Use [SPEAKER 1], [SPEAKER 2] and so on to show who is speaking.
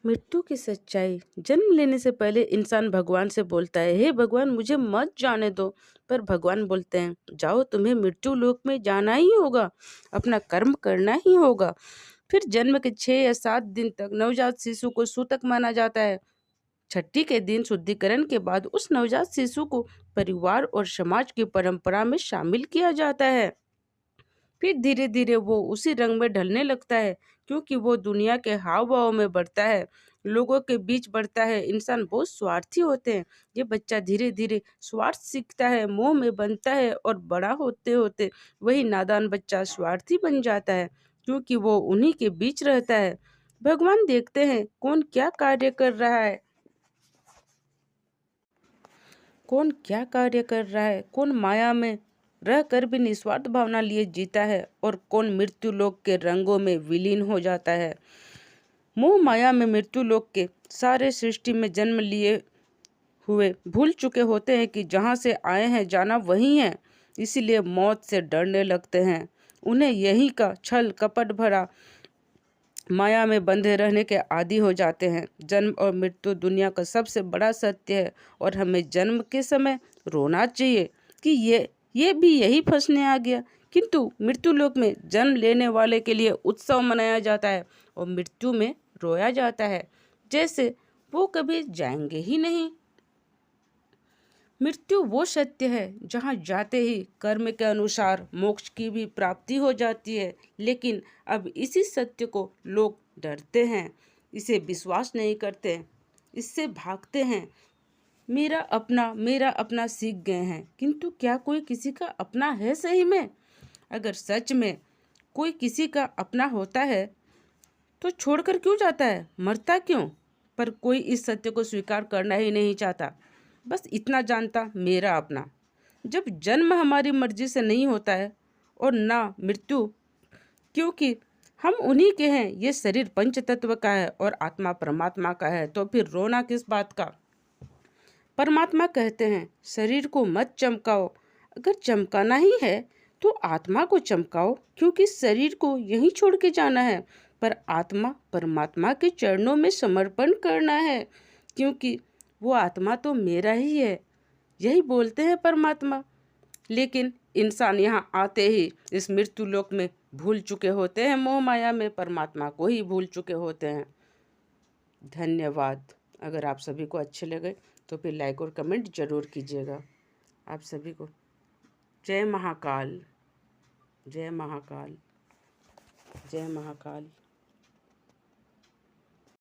[SPEAKER 1] मृत्यु की सच्चाई। जन्म लेने से पहले इंसान भगवान से बोलता है, हे भगवान मुझे मत जाने दो। पर भगवान बोलते हैं, जाओ तुम्हें मृत्यु लोक में जाना ही होगा, अपना कर्म करना ही होगा। फिर जन्म के 6 या 7 दिन तक नवजात शिशु को सूतक माना जाता है। छठी के दिन शुद्धिकरण के बाद उस नवजात शिशु को परिवार और समाज की परंपरा में शामिल किया जाता है। फिर धीरे धीरे वो उसी रंग में ढलने लगता है, क्योंकि वो दुनिया के हाव भाव में बढ़ता है, लोगों के बीच बढ़ता है। इंसान बहुत स्वार्थी होते हैं। ये बच्चा धीरे धीरे स्वार्थ सीखता है, मोह में बनता है और बड़ा होते होते वही नादान बच्चा स्वार्थी बन जाता है, क्योंकि वो उन्हीं के बीच रहता है। भगवान देखते हैं कौन क्या कार्य कर रहा है, कौन क्या कार्य कर रहा है, कौन माया में रह कर भी निस्वार्थ भावना लिए जीता है और कौन मृत्यु लोक के रंगों में विलीन हो जाता है। मोह माया में मृत्यु लोक के सारे सृष्टि में जन्म लिए हुए भूल चुके होते हैं कि जहाँ से आए हैं जाना वही है, इसीलिए मौत से डरने लगते हैं। उन्हें यही का छल कपट भरा माया में बंधे रहने के आदी हो जाते हैं। जन्म और मृत्यु दुनिया का सबसे बड़ा सत्य है और हमें जन्म के समय रोना चाहिए कि ये भी यही फंसने आ गया, किंतु मृत्यु लोक में जन्म लेने वाले के लिए उत्सव मनाया जाता है और मृत्यु में रोया जाता है, जैसे वो कभी जाएंगे ही नहीं। मृत्यु वो सत्य है जहाँ जाते ही कर्म के अनुसार मोक्ष की भी प्राप्ति हो जाती है, लेकिन अब इसी सत्य को लोग डरते हैं, इसे विश्वास नहीं करते, इससे भागते हैं। मेरा अपना सीख गए हैं, किंतु क्या कोई किसी का अपना है सही में? अगर सच में कोई किसी का अपना होता है तो छोड़कर क्यों जाता है, मरता क्यों? पर कोई इस सत्य को स्वीकार करना ही नहीं चाहता। बस इतना जानता, मेरा अपना। जब जन्म हमारी मर्जी से नहीं होता है और ना मृत्यु, क्योंकि हम उन्हीं के हैं, ये शरीर पंच तत्व का है और आत्मा परमात्मा का है, तो फिर रोना किस बात का? परमात्मा कहते हैं, शरीर को मत चमकाओ, अगर चमकाना ही है तो आत्मा को चमकाओ, क्योंकि शरीर को यहीं छोड़ के जाना है, पर आत्मा परमात्मा के चरणों में समर्पण करना है, क्योंकि वो आत्मा तो मेरा ही है, यही बोलते हैं परमात्मा। लेकिन इंसान यहाँ आते ही इस मृत्यु लोक में भूल चुके होते हैं, मोह माया में परमात्मा को ही भूल चुके होते हैं। धन्यवाद। अगर आप सभी को अच्छे लगे तो फिर लाइक और कमेंट जरूर कीजिएगा। आप सभी को जय महाकाल, जय महाकाल, जय महाकाल।